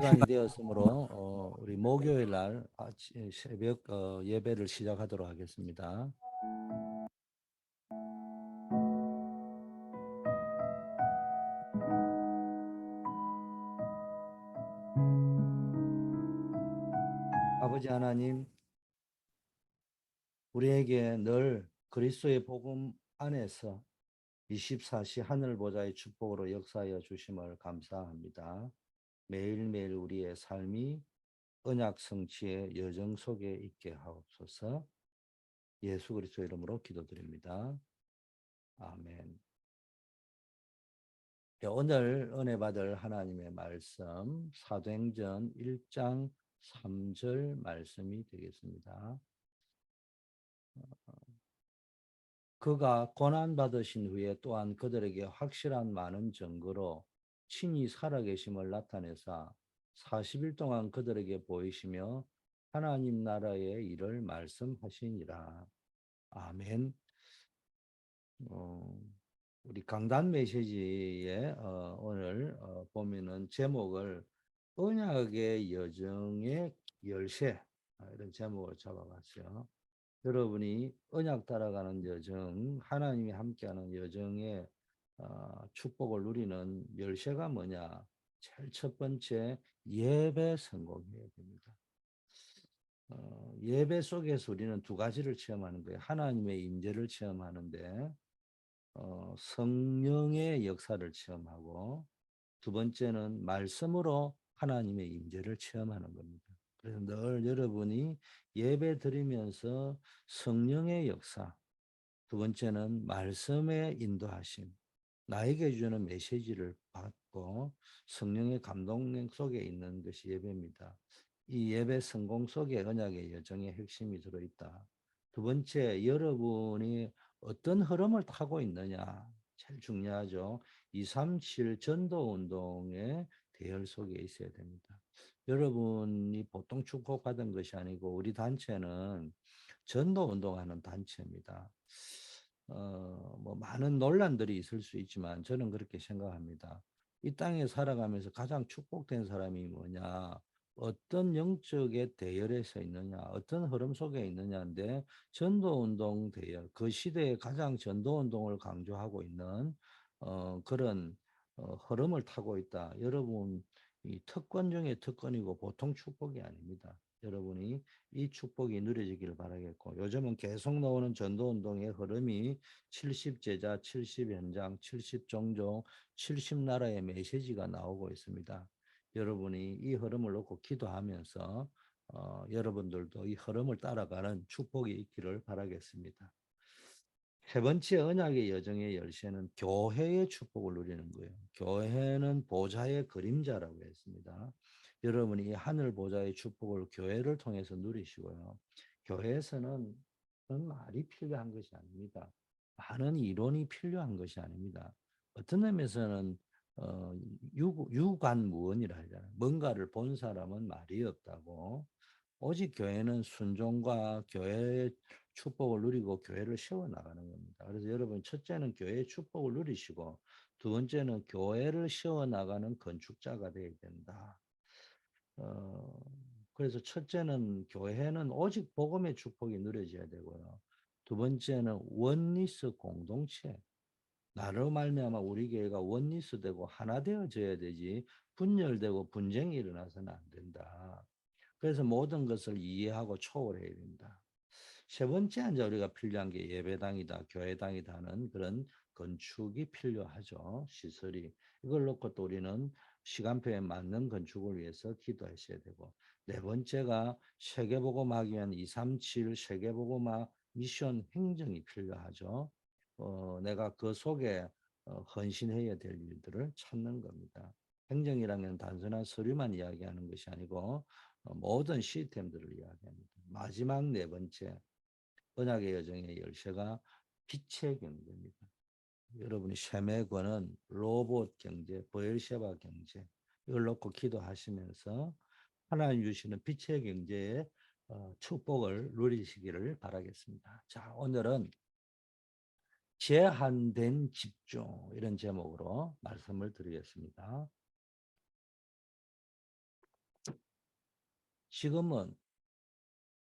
시간이 되었으므로 우리 목요일 날 새벽 예배를 시작하도록 하겠습니다. 아버지 하나님, 우리에게 늘 그리스도의 복음 안에서 24시 하늘 보좌의 축복으로 역사하여 주심을 감사합니다. 매일매일 우리의 삶이 언약 성취의 여정 속에 있게 하옵소서. 예수 그리스도 이름으로 기도드립니다. 아멘. 오늘 은혜 받을 하나님의 말씀 사도행전 1장 3절 말씀이 되겠습니다. 그가 고난받으신 후에 또한 그들에게 확실한 많은 증거로 친히 살아계심을 나타내사 40일 동안 그들에게 보이시며 하나님 나라의 일을 말씀하시니라. 아멘. 우리 강단 메시지에 오늘 보면은 제목을 언약의 여정의 열쇠 이런 제목을 잡아봤어요. 여러분이 언약 따라가는 여정, 하나님이 함께하는 여정의 축복을 누리는 열쇠가 뭐냐? 제일 첫 번째 예배 성공해야 됩니다. 예배 속에서 우리는 두 가지를 체험하는 거예요. 하나님의 임재를 체험하는데 성령의 역사를 체험하고 두 번째는 말씀으로 하나님의 임재를 체험하는 겁니다. 그래서 늘 여러분이 예배 드리면서 성령의 역사, 두 번째는 말씀의 인도하심, 나에게 주는 메시지를 받고 성령의 감동 속에 있는 것이 예배입니다. 이 예배 성공 속에 언약의 여정의 핵심이 들어있다. 두 번째, 여러분이 어떤 흐름을 타고 있느냐. 제일 중요하죠. 237 전도 운동의 대열 속에 있어야 됩니다. 여러분이 보통 축복받은 것이 아니고 우리 단체는 전도 운동하는 단체입니다. 뭐 많은 논란들이 있을 수 있지만 저는 그렇게 생각합니다. 이 땅에 살아가면서 가장 축복된 사람이 뭐냐? 어떤 영적의 대열에 서 있느냐, 어떤 흐름 속에 있느냐인데 전도운동 대열, 그 시대에 가장 전도운동을 강조하고 있는 그런 흐름을 타고 있다. 여러분, 이 특권 중에 특권이고 보통 축복이 아닙니다. 여러분이 이 축복이 누려지기를 바라겠고 요즘은 계속 나오는 전도운동의 흐름이 70제자, 70현장, 70종종, 70나라의 메시지가 나오고 있습니다. 여러분이 이 흐름을 놓고 기도하면서 여러분들도 이 흐름을 따라가는 축복이 있기를 바라겠습니다. 세 번째 언약의 여정의 열쇠는 교회의 축복을 누리는 거예요. 교회는 보좌의 그림자라고 했습니다. 여러분이 하늘 보좌의 축복을 교회를 통해서 누리시고요. 교회에서는 그런 말이 필요한 것이 아닙니다. 많은 이론이 필요한 것이 아닙니다. 어떤 의미에서는 유관무언이라 하잖아요. 뭔가를 본 사람은 말이 없다고. 오직 교회는 순종과 교회의 축복을 누리고 교회를 세워나가는 겁니다. 그래서 여러분 첫째는 교회의 축복을 누리시고 두 번째는 교회를 세워나가는 건축자가 되어야 된다. 어, 그래서 첫째는 교회는 오직 복음의 축복이 누려져야 되고요. 두 번째는 원리스 공동체. 나로 말미암아 우리 교회가 원리스 되고 하나 되어져야 되지 분열되고 분쟁이 일어나서는 안 된다. 그래서 모든 것을 이해하고 초월해야 된다. 세 번째 이제 우리가 필요한 게 예배당이다, 교회당이다 하는 그런 건축이 필요하죠. 시설이. 이걸 놓고 또 우리는 시간표에 맞는 건축을 위해서 기도하셔야 되고 네 번째가 세계복음하기 위한 237 세계복음화 미션 행정이 필요하죠. 내가 그 속에 헌신해야 될 일들을 찾는 겁니다. 행정이라면 단순한 서류만 이야기하는 것이 아니고 모든 시스템들을 이야기합니다. 마지막 네 번째 언약의 여정의 열쇠가 빛의 경제입니다. 여러분이 쉐메거는 로봇 경제, 버엘셰바 경제 이걸 놓고 기도하시면서 하나님 주시는 빛의 경제의 축복을 누리시기를 바라겠습니다. 자, 오늘은 제한된 집중 이런 제목으로 말씀을 드리겠습니다.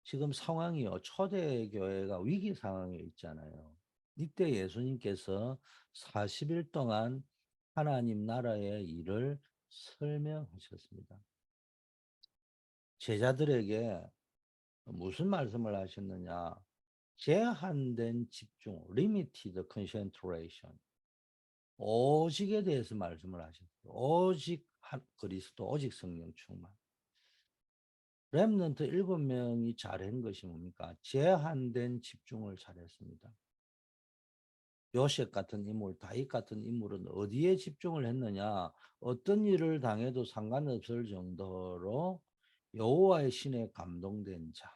지금 상황이요. 초대교회가 위기 상황에 있잖아요. 이때 예수님께서 40일 동안 하나님 나라의 일을 설명하셨습니다. 제자들에게 무슨 말씀을 하셨느냐? 제한된 집중, limited concentration. 오직에 대해서 말씀을 하셨어요. 오직 그리스도, 오직 성령 충만. 렘넌트 7명이 잘한 것이 뭡니까? 제한된 집중을 잘했습니다. 요셉 같은 인물, 다윗 같은 인물은 어디에 집중을 했느냐? 어떤 일을 당해도 상관없을 정도로 여호와의 신에 감동된 자.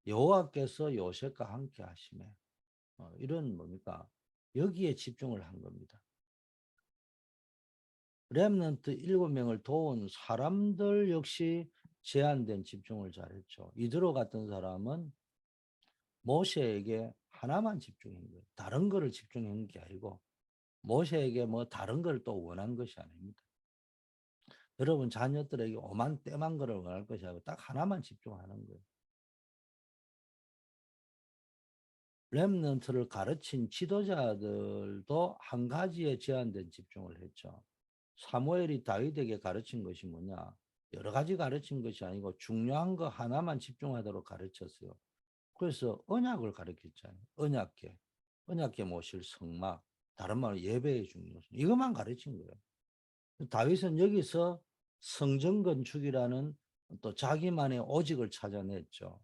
여호와께서 요셉과 함께 하심에 이런 뭡니까? 여기에 집중을 한 겁니다. 렘넌트 7명을 도운 사람들 역시 제한된 집중을 잘했죠. 이드로 같은 사람은 모세에게 하나만 집중한 거예요. 다른 거를 집중한 게 아니고 모세에게 뭐 다른 걸 또 원한 것이 아닙니다. 여러분 자녀들에게 오만 때만 거를 원할 것이 아니고 딱 하나만 집중하는 거예요. 렘넌트를 가르친 지도자들도 한 가지에 제한된 집중을 했죠. 사무엘이 다윗에게 가르친 것이 뭐냐? 여러 가지 가르친 것이 아니고 중요한 거 하나만 집중하도록 가르쳤어요. 그래서 언약을 가르쳤잖아요. 언약계 모실 성막, 다른 말로 예배의 중요성. 이것만 가르친 거예요. 다윗은 여기서 성전 건축이라는 또 자기만의 오직을 찾아냈죠.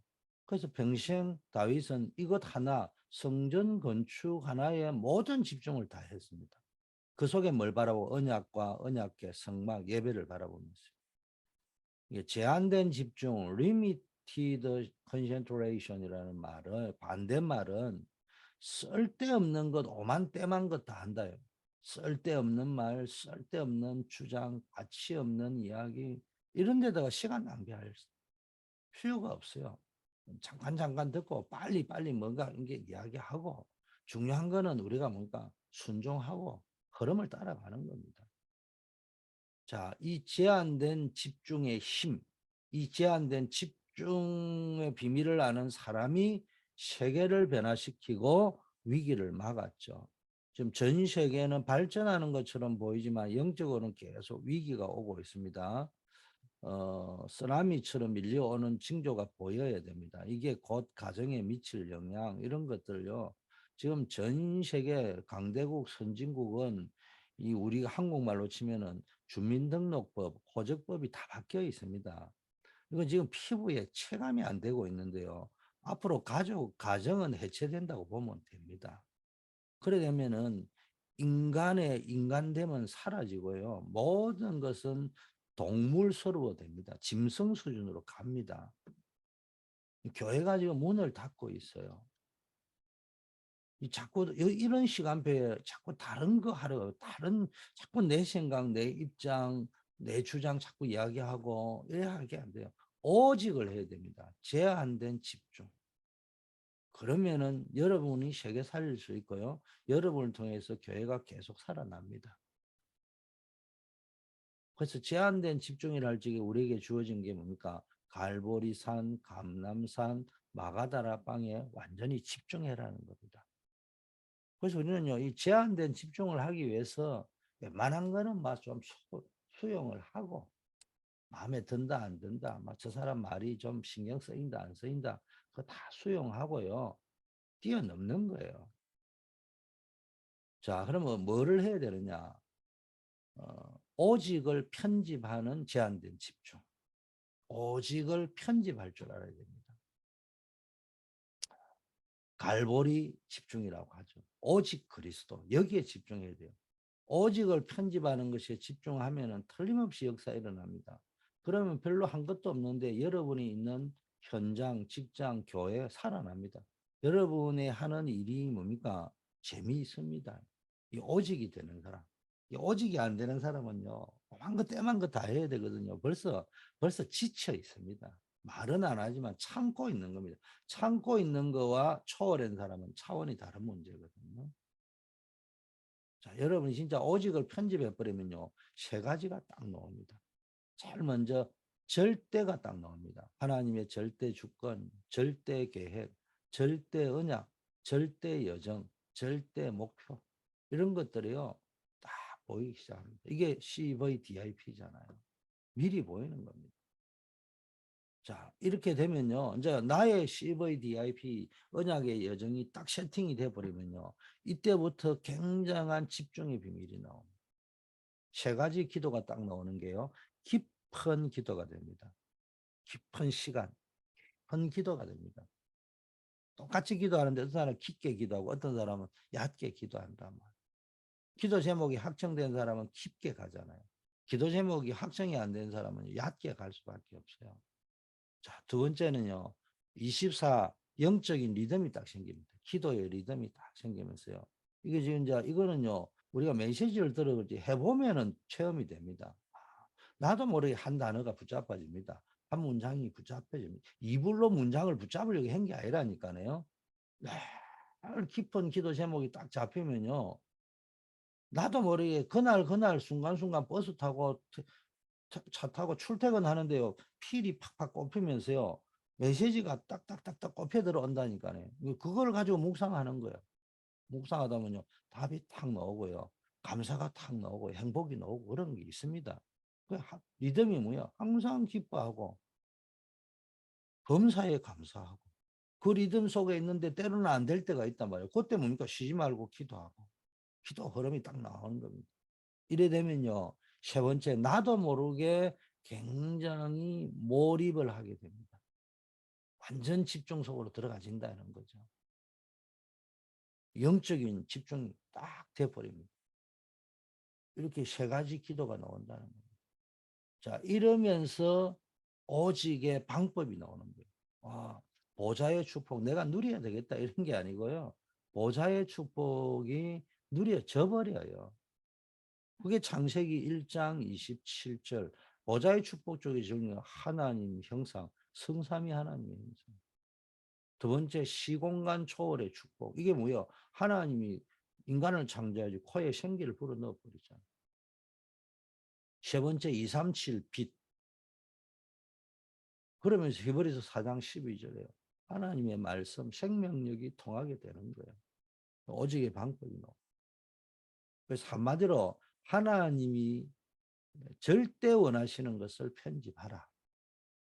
그래서 평생 다윗은 이것 하나, 성전 건축 하나에 모든 집중을 다 했습니다. 그 속에 뭘 바라보고 언약과 언약계, 성막, 예배를 바라보면서 이게 제한된 집중, limited concentration이라는 말을 반대말은 쓸데없는 것, 오만 때만 것 다 한다요. 쓸데없는 말, 쓸데없는 주장, 가치 없는 이야기 이런 데다가 시간 낭비할 필요가 없어요. 잠깐 듣고 빨리 뭔가 이게 이야기하고 중요한 거는 우리가 뭔가 순종하고 흐름을 따라가는 겁니다. 자, 이 제한된 집중의 힘, 이 제한된 집중의 비밀을 아는 사람이 세계를 변화시키고 위기를 막았죠. 지금 전 세계는 발전하는 것처럼 보이지만 영적으로는 계속 위기가 오고 있습니다. 쓰나미처럼 밀려오는 징조가 보여야 됩니다. 이게 곧 가정에 미칠 영향 이런 것들요. 지금 전 세계 강대국 선진국은 이 우리가 한국말로 치면은 주민등록법, 호적법이 다 바뀌어 있습니다. 이건 지금 피부에 체감이 안 되고 있는데요. 앞으로 가정은 해체된다고 보면 됩니다. 그래 되면은 인간의 인간됨은 사라지고요. 모든 것은 동물서로 됩니다. 짐승 수준으로 갑니다. 교회가 지금 문을 닫고 있어요. 자꾸 이런 시간표에 자꾸 다른 거 하러 자꾸 내 생각, 내 입장, 내 주장 자꾸 이야기하고 이렇게 안 돼요. 오직을 해야 됩니다. 제한된 집중. 그러면은 여러분이 세계 살릴 수 있고요. 여러분을 통해서 교회가 계속 살아납니다. 그래서 제한된 집중이라 할 적에 우리에게 주어진 게 뭡니까? 갈보리산, 감람산, 마가다라 땅에 완전히 집중해라는 겁니다. 그래서 우리는요, 이 제한된 집중을 하기 위해서 웬만한 거는 막 좀 수용을 하고, 마음에 든다, 안 든다, 막 저 사람 말이 좀 신경 쓰인다, 안 쓰인다, 그거 다 수용하고요, 뛰어넘는 거예요. 자, 그러면 뭐를 해야 되느냐? 오직을 편집하는 제한된 집중. 오직을 편집할 줄 알아야 됩니다. 갈보리 집중이라고 하죠. 오직 그리스도. 여기에 집중해야 돼요. 오직을 편집하는 것에 집중하면 틀림없이 역사 일어납니다. 그러면 별로 한 것도 없는데 여러분이 있는 현장, 직장, 교회 살아납니다. 여러분이 하는 일이 뭡니까? 재미있습니다. 이 오직이 되는 사람. 이 오직이 안 되는 사람은요, 한 것 때만 거 다 해야 되거든요. 벌써 지쳐 있습니다. 말은 안 하지만 참고 있는 겁니다. 참고 있는 거와 초월한 사람은 차원이 다른 문제거든요. 자, 여러분이 진짜 오직을 편집해 버리면요, 세 가지가 딱 나옵니다. 제일 먼저 절대가 딱 나옵니다. 하나님의 절대 주권, 절대 계획, 절대 언약, 절대 여정, 절대 목표 이런 것들이요. 딱 보이기 시작합니다. 이게 CVDIP잖아요. 미리 보이는 겁니다. 자, 이렇게 되면요. 이제 나의 CVDIP 언약의 여정이 딱 세팅이 돼 버리면요. 이때부터 굉장한 집중의 비밀이 나옵니다. 세 가지 기도가 딱 나오는 게요. 깊은 기도가 됩니다. 깊은 시간, 깊은 기도가 됩니다. 똑같이 기도하는데 어떤 사람은 깊게 기도하고 어떤 사람은 얕게 기도한단 말이에요. 기도 제목이 확정된 사람은 깊게 가잖아요. 기도 제목이 확정이 안 된 사람은 얕게 갈 수밖에 없어요. 자, 두 번째는요. 24 영적인 리듬이 딱 생깁니다. 기도의 리듬이 딱 생기면서요. 이게 지금 이제 이거는요. 우리가 메시지를 들어보지 해보면은 체험이 됩니다. 나도 모르게 한 단어가 붙잡아집니다. 한 문장이 붙잡혀집니다. 이불로 문장을 붙잡으려고 한 게 아니라니까요. 네. 깊은 기도 제목이 딱 잡히면요. 나도 모르게 그날 순간순간 버스 타고 차 타고 출퇴근하는데요. 필이 팍팍 꼽히면서요. 메시지가 딱딱딱딱 꼽혀 들어온다니까요. 그걸 가지고 묵상하는 거예요. 묵상하다 보면요. 답이 탁 나오고요. 감사가 탁 나오고 행복이 나오고 그런 게 있습니다. 그 리듬이 뭐야? 항상 기뻐하고 범사에 감사하고 그 리듬 속에 있는데 때로는 안 될 때가 있단 말이에요. 그때 뭡니까? 쉬지 말고 기도하고 기도 흐름이 딱 나오는 겁니다. 이래 되면요. 세 번째, 나도 모르게 굉장히 몰입을 하게 됩니다. 완전 집중 속으로 들어가진다는 거죠. 영적인 집중이 딱 돼버립니다. 이렇게 세 가지 기도가 나온다는 거예요. 자, 이러면서 오직의 방법이 나오는 거예요. 아, 보좌의 축복, 내가 누려야 되겠다 이런 게 아니고요. 보좌의 축복이 누려져 버려요. 그게 창세기 1장 27절. 보좌의 축복 쪽에 지금 하나님 형상, 성삼위 하나님의 형상. 두 번째, 시공간 초월의 축복. 이게 뭐예요? 하나님이 인간을 창조하지 코에 생기를 불어넣어 버리잖아요. 세 번째, 237 빛. 그러면서 히브리서 4장 12절에요. 하나님의 말씀, 생명력이 통하게 되는 거예요. 오직의 방법이 나와. 그래서 한마디로 하나님이 절대 원하시는 것을 편집하라.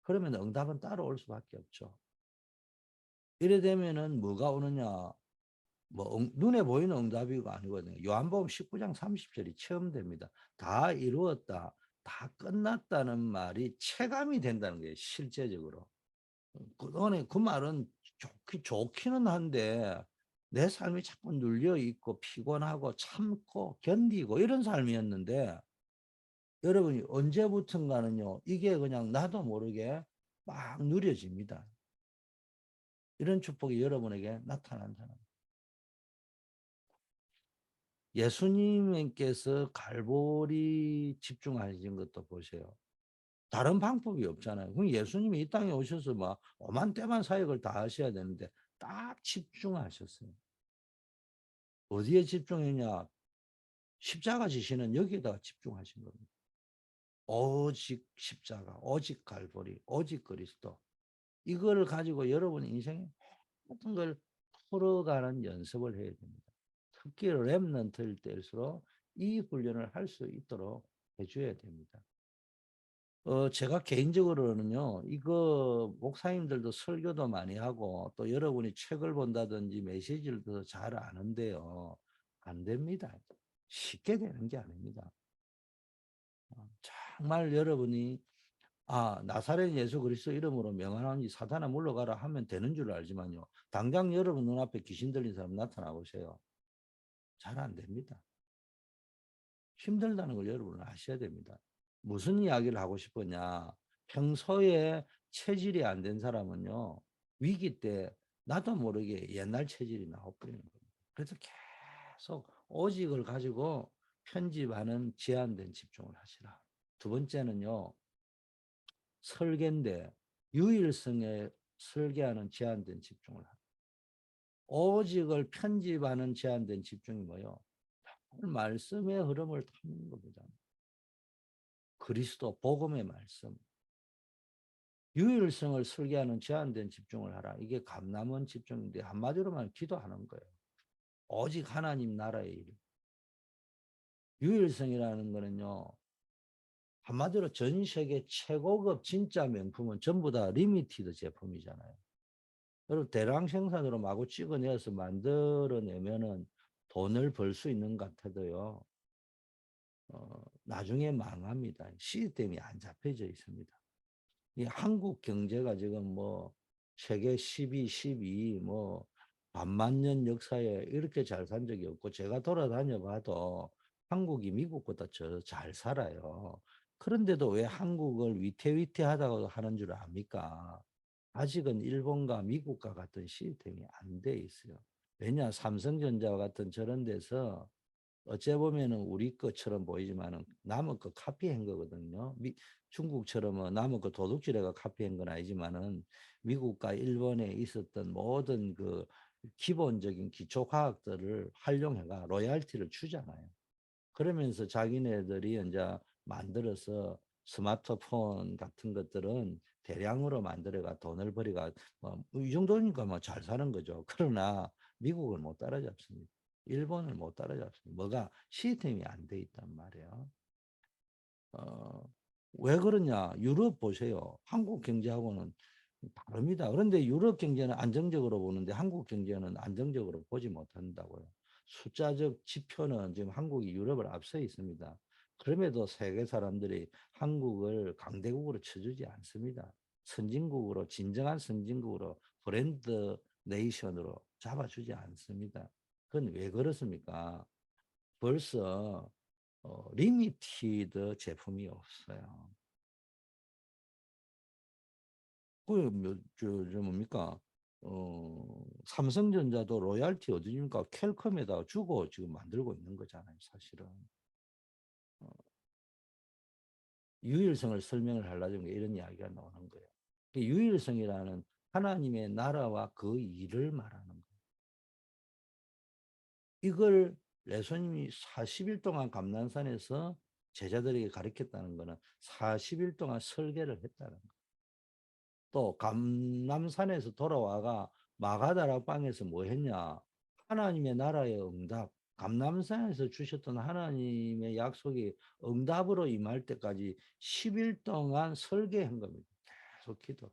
그러면 응답은 따라올 수밖에 없죠. 이래 되면은 뭐가 오느냐? 뭐 눈에 보이는 응답이 아니거든요. 요한복음 19장 30절이 체험됩니다. 다 이루었다. 다 끝났다는 말이 체감이 된다는 거예요. 실제적으로. 그동안에 그 말은 좋기는 한데 내 삶이 자꾸 눌려 있고 피곤하고 참고 견디고 이런 삶이었는데 여러분이 언제부턴가는요. 이게 그냥 나도 모르게 막 누려집니다. 이런 축복이 여러분에게 나타난다는 예수님께서 갈보리 집중하신 것도 보세요. 다른 방법이 없잖아요. 그럼 예수님이 이 땅에 오셔서 막 오만 때만 사역을 다 하셔야 되는데 딱 집중하셨어요. 어디에 집중했냐? 십자가 지시는 여기에다가 집중하신 겁니다. 오직 십자가, 오직 갈보리, 오직 그리스도. 이걸 가지고 여러분 인생에 모든 걸 풀어가는 연습을 해야 됩니다. 특히 랩런트일 때일수록 이 훈련을 할 수 있도록 해줘야 됩니다. 제가 개인적으로는요, 이거 목사님들도 설교도 많이 하고 또 여러분이 책을 본다든지 메시지를 더 잘 아는데요. 안 됩니다. 쉽게 되는 게 아닙니다. 정말 여러분이 나사렛 예수 그리스도 이름으로 명하노니 사탄아 물러가라 하면 되는 줄 알지만요. 당장 여러분 눈앞에 귀신 들린 사람 나타나 보세요. 잘 안 됩니다. 힘들다는 걸 여러분은 아셔야 됩니다. 무슨 이야기를 하고 싶으냐. 평소에 체질이 안 된 사람은요. 위기 때 나도 모르게 옛날 체질이 나와버리는 겁니다. 그래서 계속 오직을 가지고 편집하는 제한된 집중을 하시라. 두 번째는요. 설계인데 유일성에 설계하는 제한된 집중을 합니다. 오직을 편집하는 제한된 집중이 뭐예요? 말씀의 흐름을 타는 겁니다. 그리스도 복음의 말씀. 유일성을 설계하는 제한된 집중을 하라. 이게 감남원 집중인데 한마디로만 기도하는 거예요. 오직 하나님 나라의 일. 유일성이라는 거는요. 한마디로 전 세계 최고급 진짜 명품은 전부 다 리미티드 제품이잖아요. 여러분 대량 생산으로 마구 찍어내서 만들어내면은 돈을 벌 수 있는 것 같아도요. 나중에 망합니다. 시스템이 안 잡혀져 있습니다. 이 한국 경제가 지금 뭐 세계 12, 12, 뭐 반만 년 역사에 이렇게 잘 산 적이 없고 제가 돌아다녀 봐도 한국이 미국보다 잘 살아요. 그런데도 왜 한국을 위태위태하다고 하는 줄 압니까? 아직은 일본과 미국과 같은 시스템이 안 돼 있어요. 왜냐? 삼성전자와 같은 저런 데서 어째 보면은 우리 것처럼 보이지만은 남의 거 카피한 거거든요. 중국처럼 남의 거 도둑질해가 카피한 건 아니지만은 미국과 일본에 있었던 모든 그 기본적인 기초 과학들을 활용해가 로열티를 주잖아요. 그러면서 자기네들이 이제 만들어서 스마트폰 같은 것들은 대량으로 만들어가 돈을 벌이가 뭐이 정도니까 뭐 잘 사는 거죠. 그러나 미국을 못 따라잡습니다. 일본을 못 따라잡습니다. 뭐가 시스템이 안 돼 있단 말이에요. 어, 왜 그러냐? 유럽 보세요. 한국 경제하고는 다릅니다. 그런데 유럽 경제는 안정적으로 보는데 한국 경제는 안정적으로 보지 못한다고요. 숫자적 지표는 지금 한국이 유럽을 앞서 있습니다. 그럼에도 세계 사람들이 한국을 강대국으로 쳐주지 않습니다. 선진국으로, 진정한 선진국으로, 브랜드 네이션으로 잡아주지 않습니다. 그건 왜 그렇습니까? 벌써 리미티드 제품이 없어요. 저 뭡니까? 삼성전자도 로얄티 어디 줍니까? 퀄컴에다 주고 지금 만들고 있는 거잖아요, 사실은. 어, 유일성을 설명을 하려는 게 이런 이야기가 나오는 거예요. 유일성이라는 하나님의 나라와 그 일을 말하는 거예요. 이걸 예수님이 40일 동안 감난산에서 제자들에게 가르쳤다는 것은 40일 동안 설계를 했다는 거예요. 또 감남산에서 돌아와가 마가다라 빵에서 뭐 했냐? 하나님의 나라의 응답, 감남산에서 주셨던 하나님의 약속이 응답으로 임할 때까지 10일 동안 설계한 겁니다. 계속 기도.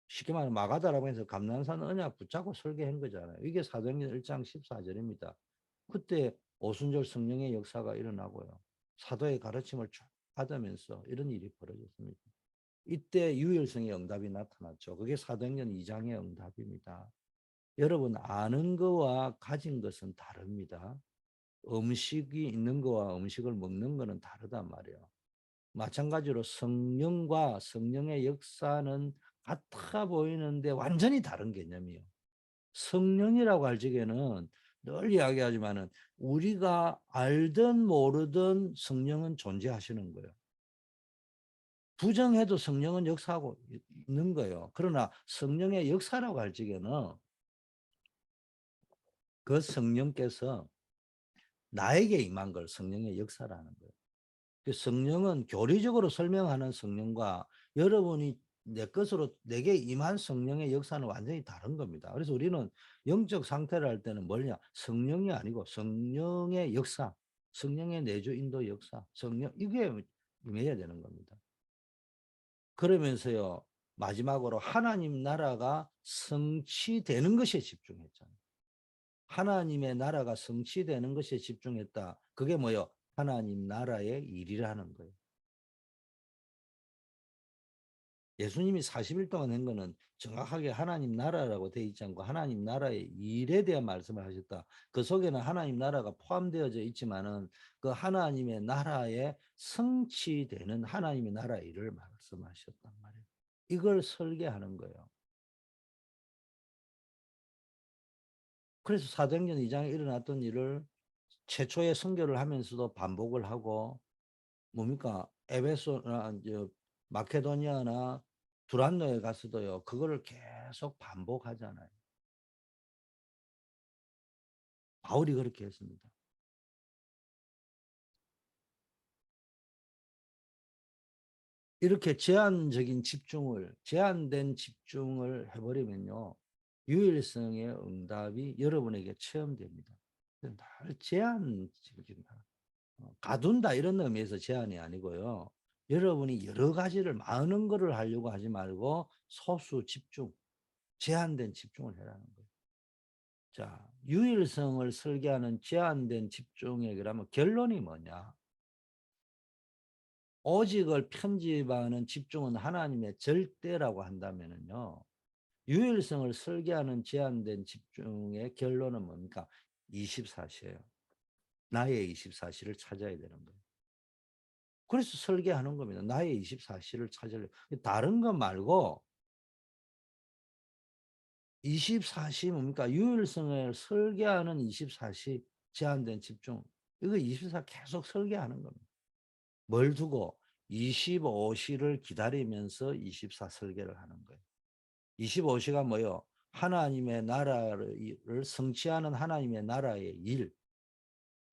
쉽게 말하면 마가다라고 해서 감남산 언약 붙잡고 설계한 거잖아요. 이게 사도행전 1장 14절입니다. 그때 오순절 성령의 역사가 일어나고요. 사도의 가르침을 쭉 받으면서 이런 일이 벌어졌습니다. 이때 유일성의 응답이 나타났죠. 그게 사도행전 2장의 응답입니다. 여러분 아는 거와 가진 것은 다릅니다. 음식이 있는 거와 음식을 먹는 거는 다르단 말이에요. 마찬가지로 성령과 성령의 역사는 같아 보이는데 완전히 다른 개념이에요. 성령이라고 할 적에는 늘 이야기하지만은 우리가 알든 모르든 성령은 존재하시는 거예요. 부정해도 성령은 역사하고 있는 거예요. 그러나 성령의 역사라고 할 적에는 그 성령께서 나에게 임한 걸 성령의 역사라는 거예요. 그 성령은 교리적으로 설명하는 성령과 여러분이 내 것으로 내게 임한 성령의 역사는 완전히 다른 겁니다. 그래서 우리는 영적 상태를 할 때는 뭐냐? 성령이 아니고 성령의 역사, 성령의 내주 인도 역사, 성령 이게 임해야 되는 겁니다. 그러면서요, 마지막으로 하나님 나라가 성취되는 것에 집중했잖아요. 하나님의 나라가 성취되는 것에 집중했다. 그게 뭐요? 하나님 나라의 일이라는 거예요. 예수님이 40일 동안 한 거는 정확하게 하나님 나라라고 되어 있지 않고 하나님 나라의 일에 대한 말씀을 하셨다. 그 속에는 하나님 나라가 포함되어져 있지만은 그 하나님의 나라에 성취되는 하나님의 나라의 일을 말씀하셨단 말이에요. 이걸 설계하는 거예요. 그래서 사도행전 2장에 일어났던 일을 최초의 선교를 하면서도 반복을 하고 뭡니까? 에베소나 이제 마케도니아나 두란노에 가서도요. 그거를 계속 반복하잖아요. 바울이 그렇게 했습니다. 이렇게 제한된 집중을 해버리면요. 유일성의 응답이 여러분에게 체험됩니다. 늘 제한적이다. 가둔다 이런 의미에서 제한이 아니고요. 여러분이 여러 가지를 많은 거를 하려고 하지 말고 소수 집중, 제한된 집중을 해라는 거예요. 자, 유일성을 설계하는 제한된 집중에 그러면 결론이 뭐냐? 오직을 편집하는 집중은 하나님의 절대라고 한다면은요. 유일성을 설계하는 제한된 집중의 결론은 뭡니까? 24시예요. 나의 24시를 찾아야 되는 거예요. 그래서 설계하는 겁니다. 나의 24시를 찾으려. 다른 것 말고 24시 뭡니까? 유일성을 설계하는 24시 제한된 집중. 이거 24 계속 설계하는 겁니다. 뭘 두고 25시를 기다리면서 24 설계를 하는 거예요. 25시가 뭐요? 하나님의 나라를 성취하는 하나님의 나라의 일.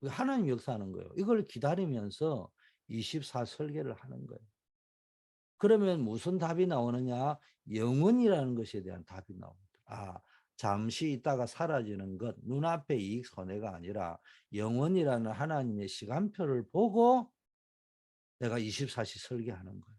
하나님 역사하는 거예요. 이걸 기다리면서 24 설계를 하는 거예요. 그러면 무슨 답이 나오느냐? 영원이라는 것에 대한 답이 나옵니다. 아, 잠시 있다가 사라지는 것, 눈앞의 이익 손해가 아니라 영원이라는 하나님의 시간표를 보고 내가 24시 설계하는 거예요.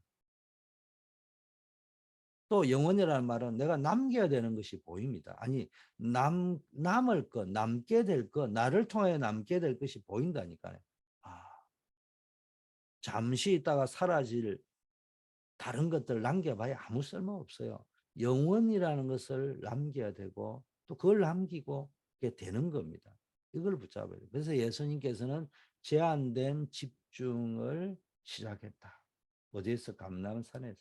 또 영원이라는 말은 내가 남겨야 되는 것이 보입니다. 아니, 남을 것, 남게 될 것, 나를 통해 남게 될 것이 보인다니까요. 아, 잠시 있다가 사라질 다른 것들 남겨봐야 아무 쓸모 없어요. 영원이라는 것을 남겨야 되고 또 그걸 남기고 그게 되는 겁니다. 이걸 붙잡아야 돼요. 그래서 예수님께서는 제한된 집중을 시작했다. 어디에서? 감람산에서.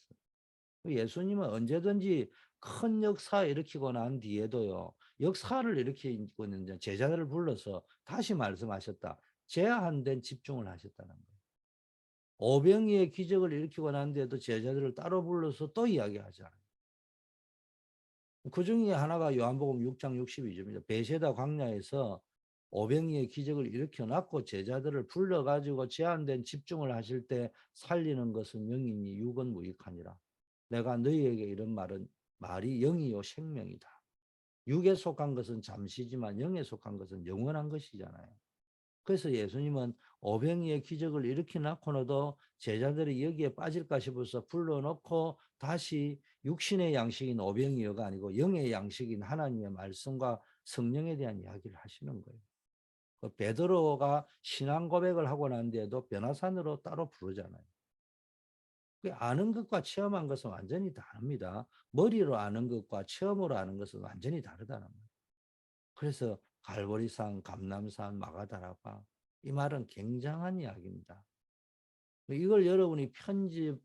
예수님은 언제든지 큰 역사 일으키고 난 뒤에도요. 역사를 일으키고 있는 제자들을 불러서 다시 말씀하셨다. 제한된 집중을 하셨다는 거예요. 오병이의 기적을 일으키고 난 뒤에도 제자들을 따로 불러서 또 이야기하잖아요. 그 중에 하나가 요한복음 6장 62절입니다. 베세다 광야에서 오병이의 기적을 일으켜놨고 제자들을 불러가지고 제한된 집중을 하실 때 살리는 것은 영이니 육은 무익하니라. 내가 너희에게 이런 말이 영이요 생명이다. 육에 속한 것은 잠시지만 영에 속한 것은 영원한 것이잖아요. 그래서 예수님은 오병이의 기적을 일으켜 놓고도 제자들이 여기에 빠질까 싶어서 불러놓고 다시 육신의 양식인 오병이어가 아니고 영의 양식인 하나님의 말씀과 성령에 대한 이야기를 하시는 거예요. 그 베드로가 신앙 고백을 하고 난 뒤에도 변화산으로 따로 부르잖아요. 아는 것과 체험한 것은 완전히 다릅니다. 머리로 아는 것과 체험으로 아는 것은 완전히 다르다는 거예요. 그래서 갈보리산, 감람산, 마가다라바 이 말은 굉장한 이야기입니다. 이걸 여러분이 편집하는데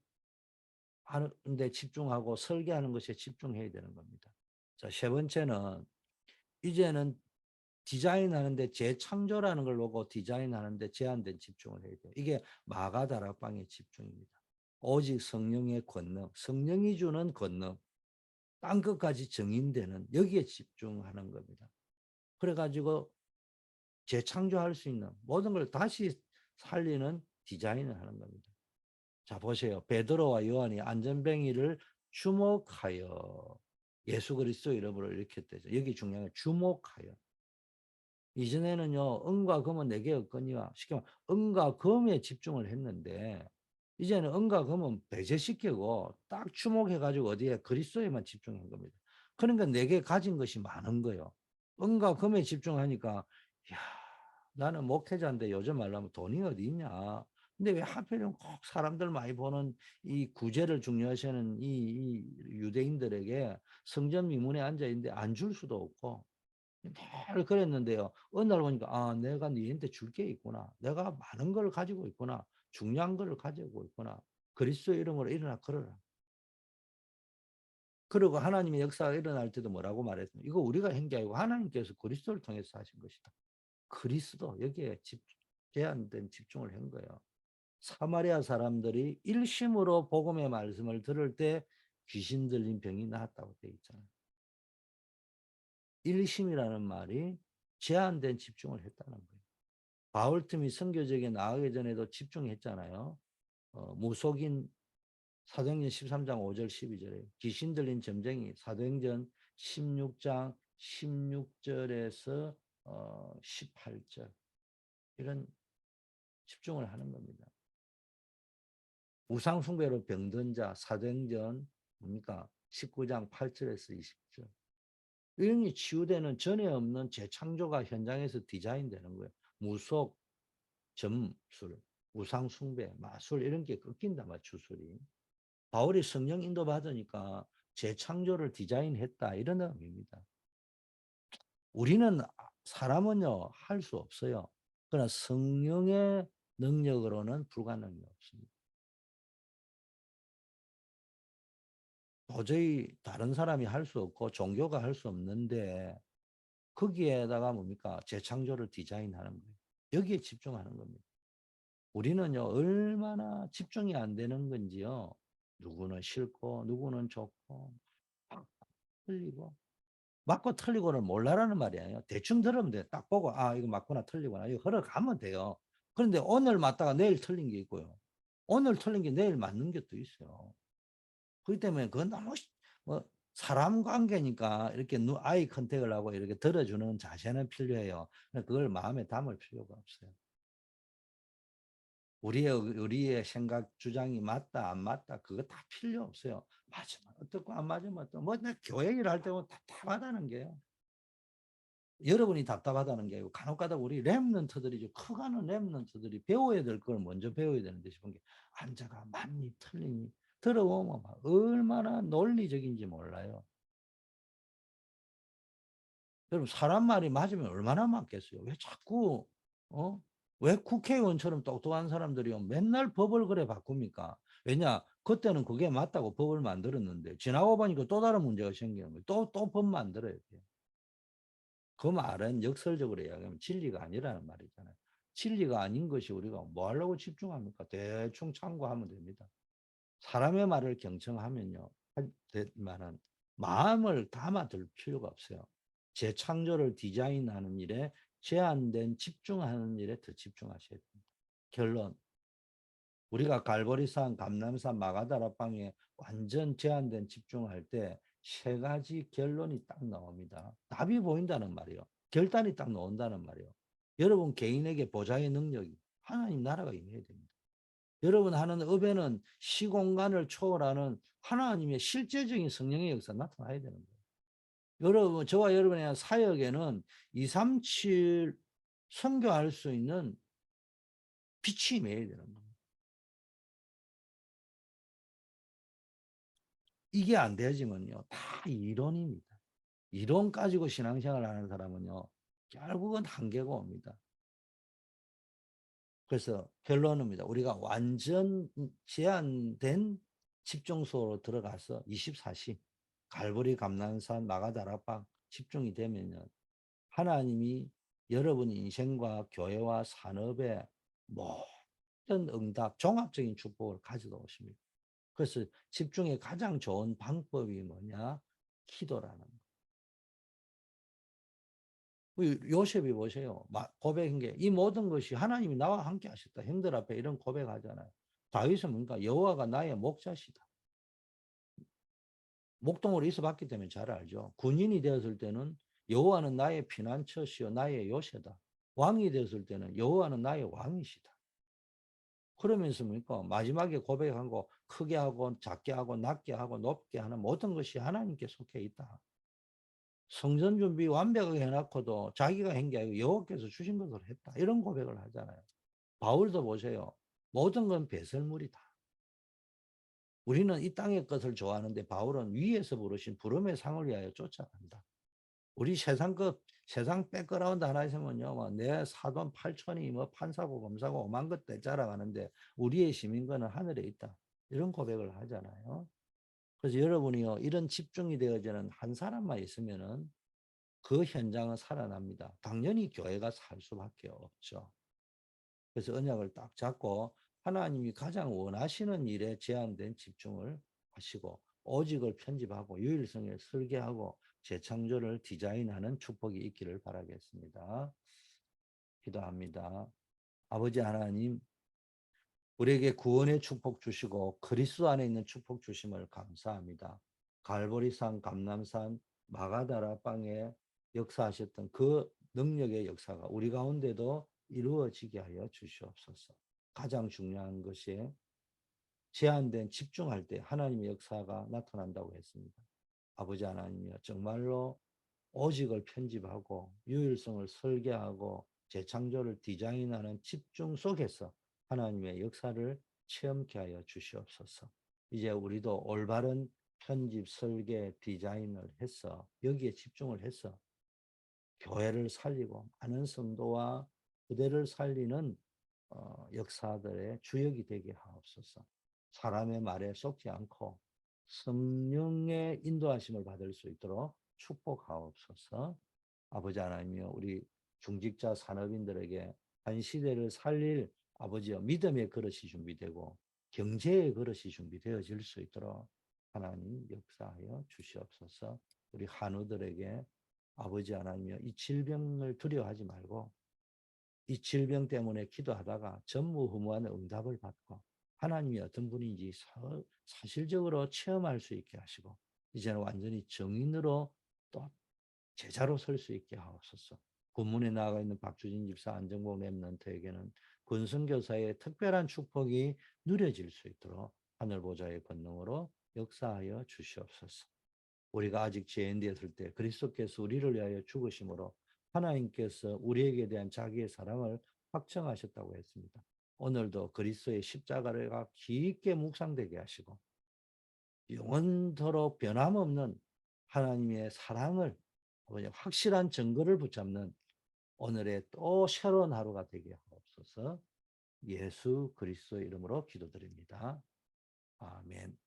집중하고 설계하는 것에 집중해야 되는 겁니다. 자, 세 번째는 이제는 디자인하는데 재창조라는 걸 보고 디자인하는데 제한된 집중을 해야 돼요. 이게 마가다락방의 집중입니다. 오직 성령의 권능, 성령이 주는 권능, 땅 끝까지 정인되는 여기에 집중하는 겁니다. 그래가지고 재창조할 수 있는 모든 걸 다시 살리는 디자인을 하는 겁니다. 자, 보세요. 베드로와 요한이 안전뱅이를 주목하여 예수 그리스도 이름으로 일으켰대죠. 여기 중요한 건 주목하여. 이전에는요, 은과 금은 내게 없거니와 쉽게 말하면 은과 금에 집중을 했는데 이제는 은과 금은 배제시키고 딱 주목해가지고 어디에 그리스도에만 집중한 겁니다. 그러니까 내게 가진 것이 많은 거예요. 은과 금에 집중하니까 야, 나는 목회자인데 요즘 말하면 돈이 어디 있냐. 근데 왜 하필이면 꼭 사람들 많이 보는 이 구제를 중요시하는 이 유대인들에게 성전 미문에 앉아 있는데 안 줄 수도 없고 늘 그랬는데요. 어느 날 보니까 아, 내가 너한테 줄 게 있구나. 내가 많은 걸 가지고 있구나. 중요한 걸 가지고 있구나. 그리스도 이름으로 일어나 걸어라. 그리고 하나님의 역사가 일어날 때도 뭐라고 말했습니까? 이거 우리가 한 게 아니고 하나님께서 그리스도를 통해서 하신 것이다. 그리스도 여기에 제한된 집중을 한 거예요. 사마리아 사람들이 일심으로 복음의 말씀을 들을 때 귀신 들린 병이 나았다고 되어 있잖아요. 일심이라는 말이 제한된 집중을 했다는 거예요. 바울틈이 선교적에 나가기 전에도 집중했잖아요. 무속인 사도행전 13장 5절 12절에 귀신 들린 점쟁이 사도행전 16장 16절에서 18절 이런 집중을 하는 겁니다. 우상 숭배로 병든 자 사도행전 뭡니까? 19장 8절에서 20절. 이런 게 치유되는 전에 없는 재창조가 현장에서 디자인되는 거예요. 무속, 점술, 우상 숭배, 마술 이런 게 꺾인다 말 주술이. 바울이 성령 인도 받으니까 재창조를 디자인했다 이런 의미입니다. 우리는 사람은요 할 수 없어요. 그러나 성령의 능력으로는 불가능이 없습니다. 도저히 다른 사람이 할 수 없고 종교가 할 수 없는데 거기에다가 뭡니까? 재창조를 디자인하는 거예요. 여기에 집중하는 겁니다. 우리는요 얼마나 집중이 안 되는 건지요. 누구는 싫고 누구는 좋고 막 틀리고 맞고 틀리고를 몰라라는 말이에요. 대충 들으면 돼. 딱 보고 아 이거 맞구나 틀리구나 이거 걸어가면 돼요. 그런데 오늘 맞다가 내일 틀린 게 있고요. 오늘 틀린 게 내일 맞는 게 또 있어요. 그렇기 때문에 그건 너무 뭐 사람 관계니까 이렇게 아이 컨택을 하고 이렇게 들어주는 자세는 필요해요. 그걸 마음에 담을 필요가 없어요. 우리의 생각 주장이 맞다 안 맞다 그거 다 필요 없어요. 맞으면 어떻고 안 맞으면 어떻고 뭐내 교회 일할 때면 답답하다는 게요. 여러분이 답답하다는 게 아니고 간혹가다 우리 랩런트들이죠. 커가는 랩런트들이 배워야 될 걸 먼저 배워야 되는데 싶은 게 앉아가 맞니 틀리니 들어보면 얼마나 논리적인지 몰라요. 여러분 사람 말이 맞으면 얼마나 맞겠어요. 왜 자꾸 어? 왜 국회의원처럼 똑똑한 사람들이요 맨날 법을 그래 바꿉니까? 왜냐 그때는 그게 맞다고 법을 만들었는데 지나고 보니까 또 다른 문제가 생기는 거예요. 또 법 만들어야 돼요. 그 말은 역설적으로 이야기하면 진리가 아니라는 말이잖아요. 진리가 아닌 것이 우리가 뭐 하려고 집중합니까? 대충 참고하면 됩니다. 사람의 말을 경청하면요. 할만한 마음을 담아둘 필요가 없어요. 재창조를 디자인하는 일에 제한된 집중하는 일에 더 집중하셔야 됩니다. 결론. 우리가 갈보리산, 감남산, 마가다락방에 완전 제한된 집중할 때 세 가지 결론이 딱 나옵니다. 답이 보인다는 말이에요. 결단이 딱 나온다는 말이에요. 여러분 개인에게 보좌의 능력이 하나님 나라가 임해야 됩니다. 여러분 하는 업에는 시공간을 초월하는 하나님의 실제적인 성령의 역사 나타나야 되는 거예요. 여러분 저와 여러분의 사역에는 237 선교할 수 있는 빛이 임해야 되는 거예요. 이게 안 되어지면요. 다 이론입니다. 이론 가지고 신앙생활 하는 사람은요. 결국은 한계가 옵니다. 그래서 결론입니다. 우리가 완전 제한된 집중소로 들어가서 24시 갈보리 감난산 마가다락방 집중이 되면요. 하나님이 여러분 인생과 교회와 산업에 모든 응답, 종합적인 축복을 가져다 오십니다. 그래서 집중의 가장 좋은 방법이 뭐냐? 기도라는 거. 요셉이 보세요. 고백한 게 이 모든 것이 하나님이 나와 함께 하셨다. 형들 앞에 이런 고백하잖아요. 다윗은 뭔가 여호와가 나의 목자시다. 목동으로 있어봤기 때문에 잘 알죠. 군인이 되었을 때는 여호와는 나의 피난처시요 나의 요새다. 왕이 되었을 때는 여호와는 나의 왕이시다. 그러면서 뭡니까? 마지막에 고백한 거 크게 하고 작게 하고 낮게 하고 높게 하는 모든 것이 하나님께 속해 있다. 성전 준비 완벽하게 해놓고도 자기가 한 게 아니고 여호와께서 주신 것으로 했다. 이런 고백을 하잖아요. 바울도 보세요. 모든 건 배설물이다. 우리는 이 땅의 것을 좋아하는데 바울은 위에서 부르신 부름의 상을 위하여 쫓아간다. 우리 세상 세상 백그라운드 하나 있으면요. 내 사돈 8천이 뭐 판사고 검사고 오만 것들 자라가는데 우리의 시민권은 하늘에 있다. 이런 고백을 하잖아요. 그래서 여러분이요. 이런 집중이 되어지는 한 사람만 있으면은 그 현장은 살아납니다. 당연히 교회가 살 수밖에 없죠. 그래서 언약을 딱 잡고 하나님이 가장 원하시는 일에 제한된 집중을 하시고 오직을 편집하고 유일성을 설계하고 재창조를 디자인하는 축복이 있기를 바라겠습니다. 기도합니다. 아버지 하나님, 우리에게 구원의 축복 주시고 그리스도 안에 있는 축복 주심을 감사합니다. 갈보리산, 감람산, 마가다라 빵에 역사하셨던 그 능력의 역사가 우리 가운데도 이루어지게 하여 주시옵소서. 가장 중요한 것이 제한된 집중할 때 하나님의 역사가 나타난다고 했습니다. 아버지 하나님이여, 정말로 오직을 편집하고 유일성을 설계하고 재창조를 디자인하는 집중 속에서 하나님의 역사를 체험케 하여 주시옵소서. 이제 우리도 올바른 편집, 설계, 디자인을 해서 여기에 집중을 해서 교회를 살리고 많은 성도와 부대를 살리는 역사들의 주역이 되게 하옵소서. 사람의 말에 속지 않고 성령의 인도하심을 받을 수 있도록 축복하옵소서. 아버지 하나님이여, 우리 중직자 산업인들에게 한 시대를 살릴 아버지여 믿음의 그릇이 준비되고 경제의 그릇이 준비되어질 수 있도록 하나님 역사하여 주시옵소서. 우리 한우들에게 아버지 하나님이여, 이 질병을 두려워하지 말고 이 질병 때문에 기도하다가 전무후무한 응답을 받고 하나님이 어떤 분인지 사실적으로 체험할 수 있게 하시고 이제는 완전히 정인으로 또 제자로 설 수 있게 하옵소서. 군문에 나가 있는 박주진 집사, 안정복 랩런트에게는 권선교사의 특별한 축복이 누려질 수 있도록 하늘 보좌의 권능으로 역사하여 주시옵소서. 우리가 아직 죄인 되었을 때 그리스도께서 우리를 위하여 죽으심으로 하나님께서 우리에게 대한 자기의 사랑을 확정하셨다고 했습니다. 오늘도 그리스도의 십자가가 깊게 묵상되게 하시고 영원토록 변함없는 하나님의 사랑을 확실한 증거를 붙잡는 오늘의 또 새로운 하루가 되게 하옵소서. 예수 그리스도의 이름으로 기도드립니다. 아멘.